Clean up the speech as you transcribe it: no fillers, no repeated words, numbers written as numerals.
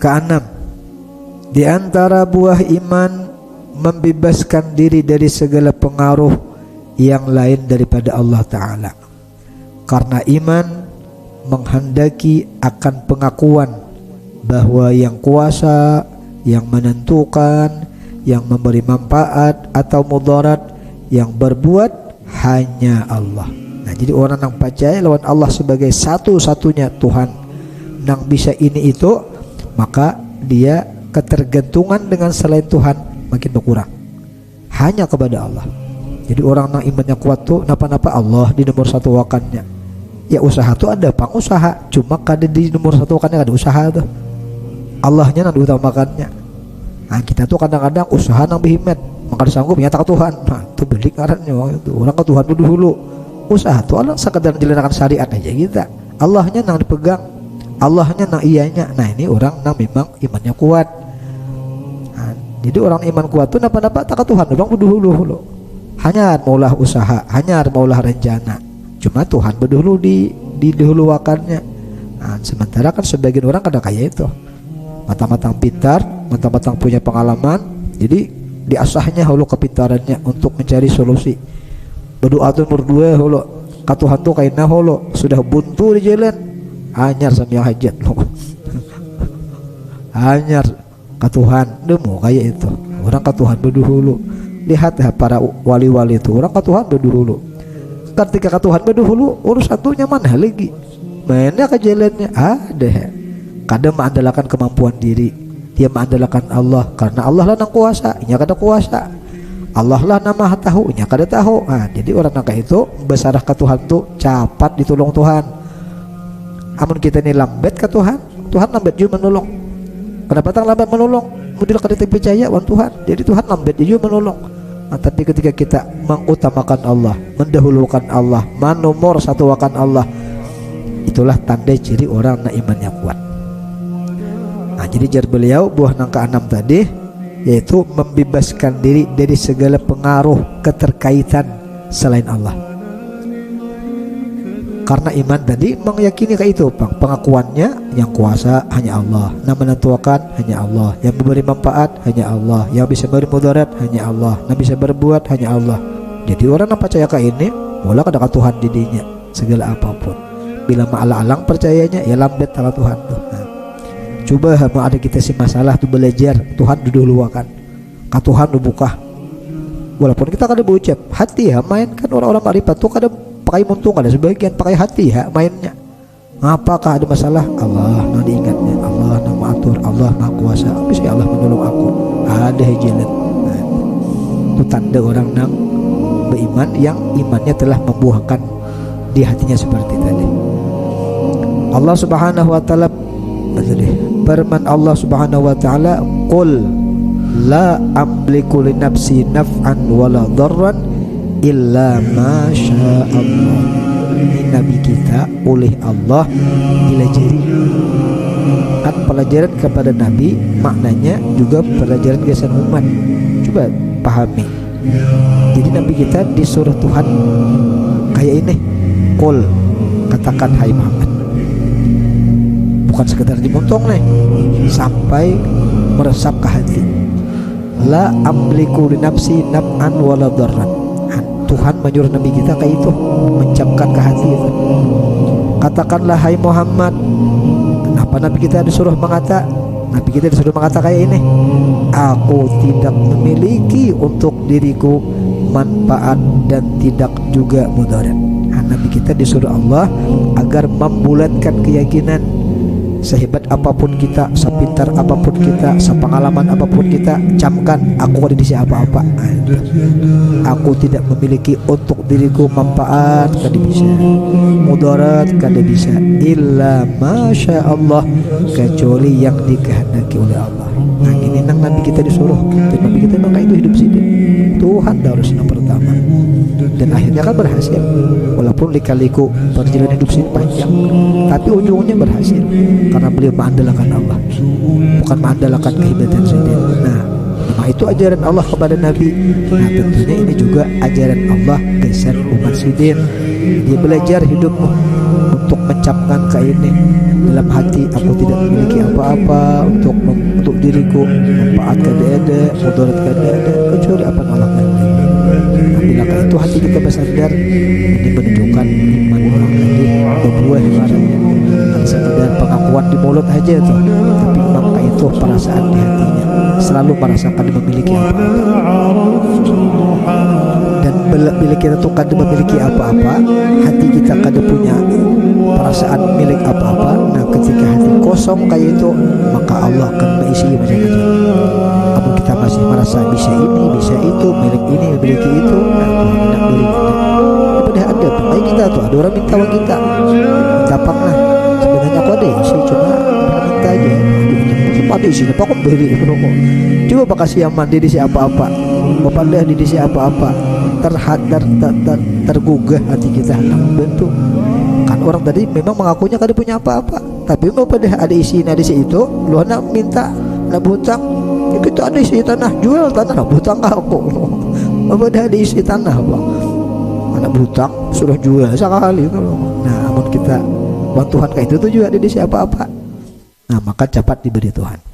Keenam, di antara buah iman membebaskan diri dari segala pengaruh yang lain daripada Allah Ta'ala. Karena iman menghendaki akan pengakuan bahwa yang kuasa, yang menentukan, yang memberi manfaat atau mudarat, yang berbuat hanya Allah. Nah, jadi orang yang percaya lawan Allah sebagai satu-satunya Tuhan yang bisa ini itu, maka dia ketergantungan dengan selain Tuhan makin berkurang, hanya kepada Allah. Jadi orang yang imannya kuat tuh napa-napa Allah di nomor satu wakannya. Ya usaha tuh ada pengusaha, cuma kada di nomor satu wakannya ada usaha tuh. Allahnya yang diutamakannya. Nah, kita tuh kadang-kadang usaha nang behimet, maka disanggup nyata ke Tuhan. Nah, itu belik ngarannya itu. Orang ke Tuhan dulu. Usaha tuh Allah sekedar menjalankan syariat aja kita. Allahnya nang dipegang, Allahnya nang iyanya. Nah, ini orang nang memang imannya kuat. Nah, jadi orang iman kuat tuh napa-napa tak ke Tuhan, bang dulu. Hanya maulah usaha, hanya maulah rencana. Cuma Tuhan berdahulu didahuluakannya. Nah, sementara kan sebagian orang kadang kayak itu. Matang-matang pintar, matang-matang punya pengalaman, jadi diasahnya hulu kepintarannya untuk mencari solusi. Berdoa tuh berdua hulu, ka Tuhan tuh kaina hulu, sudah buntu di jalan, anyar sambil hajat lo. Anyar ka Tuhan, demo kayak itu. Orang ka Tuhan berdahulu. Lihat ya para wali-wali itu, orang ka Tuhan berdahulu. Ketika ka Tuhan berdahulu, urus satunya mana lagi? Mainnya ke jalannya ada. Kadang mengandalkan kemampuan diri, dia mengandalkan Allah karena Allah lah yang kuasa, nya kada kuasa. Allah lah yang maha tahu, nya kada tahu. Nah, jadi orang yang kayak itu besarah ke Tuhan tuh cepat ditolong Tuhan. Amun kita ini lambat ke Tuhan, Tuhan lambat juga menolong. Kenapa tak lambat menolong? Mudahlah kada percaya wan Tuhan, jadi Tuhan lambat juga menolong. Nah, tapi ketika kita mengutamakan Allah, mendahulukan Allah, manomor satuakan Allah, itulah tanda ciri orang yang imannya kuat. Nah, jadi jar beliau buah yang keenam tadi yaitu membebaskan diri dari segala pengaruh keterkaitan selain Allah. Karena iman tadi meyakini kayak itu, Bang. Pengakuannya yang kuasa hanya Allah, yang menentukan hanya Allah, yang memberi manfaat hanya Allah, yang bisa memberi mudarat hanya Allah, yang bisa berbuat hanya Allah. Jadi orang yang percaya kayak ini, mula kada ka Tuhan didinya segala apapun. Bila maalang-alang percayanya ya lambat sama Tuhan tuh. Nah, coba mau ada kita sih masalah tuh belajar Tuhan didahulukan, ka Tuhan dibuka. Walaupun kita kada berucap hati ya main kan orang-orang marifat tuh kada pakai muntung, ada sebagian pakai hati ya mainnya. Apakah ada masalah? Allah nah diingatnya, Allah nah mengatur, Allah maha kuasa, bisa Allah menolong aku. Ada jalan. Nah, itu tanda orang yang beriman yang imannya telah membuahkan di hatinya seperti tadi. Allah Subhanahu wa taala firman Allah Subhanahu wa taala, qul la amliku li nafsi naf'an wala darran illa ma syaa Allah. Ini nabi kita oleh Allah dilajari. Kan pelajaran kepada nabi maknanya juga pelajaran kesan umat. Coba pahami. Jadi nabi kita disuruh Tuhan kayak ini, qul, katakan hai Muhammad. Bukan sekedar dimontong nih, sampai meresap ke hati. La amliku li nafsi naf'an wala darran. Tuhan menyuruh nabi kita kayak itu, mencapkan ke hati itu. Katakanlah hai Muhammad. Kenapa nabi kita disuruh mengata? Nabi kita disuruh mengata kayak ini, aku tidak memiliki untuk diriku manfaat dan tidak juga mudarat. Nabi kita disuruh Allah agar membulatkan keyakinan. Sehebat apapun kita, sepintar apapun kita, sepengalaman apapun kita, camkan aku ada di sini apa-apa. Aku tidak memiliki untuk diriku manfaat, kada bisa, mudarat kada bisa, illa masya Allah, kecuali yang dikehendaki oleh Allah. Nah ini nang nabi kita disuruh, dan nabi kita maka itu hidup sini. Tuhan harus yang pertama, dan akhirnya kan berhasil. Walaupun lika-liku perjalanan hidup sini panjang, tapi ujungnya berhasil karena beliau mengandalkan Allah, bukan mengandalkan kehebatan sendiri. Nah, memang itu ajaran Allah kepada Nabi. Nah, tentunya ini juga ajaran Allah kesan umat sidin. Dia belajar hidup untuk mencapkan kayak ini, dalam hati aku tidak memiliki apa-apa untuk diriku, manfaat kada-ada, mudarat kada-ada, kecuali apa Allah yang bila itu hati kita bersandar, ini menunjukkan iman orang tadi berbuah marahnya, bukan sekedar pengakuan di mulut aja tuh, tapi memang itu perasaan di hatinya, selalu merasakan memiliki apa-apa. Dan bila kita tuh kada memiliki apa-apa, hati kita kada punya perasaan milik apa-apa, nah ketika hati kosong kayak itu, maka Allah akan mengisi macam-macam. Namun kita masih merasa bisa ini, bisa itu, milik ini, memiliki itu, nah tidak beli pada ada baik kita tuh, ada orang minta uang kita, minta apa lah, sebenarnya aku ada isi, cuma orang minta aja, cuma ada isi, apa aku beli merokok. Coba pak kasih yang mandi di si apa-apa, bapak dah di si apa-apa, tergugah hati kita, bentuk kan orang tadi memang mengakunya kada punya apa-apa, tapi mau pada ada isi ada isi itu, lu nak minta nak butang, ya kita ada isi tanah, jual tanah, butang aku, apa ada isi tanah apa, anak butang sudah jual sekali. Nah, namun kita bantuan kayak itu tuh juga ada di siapa apa, nah maka cepat diberi Tuhan.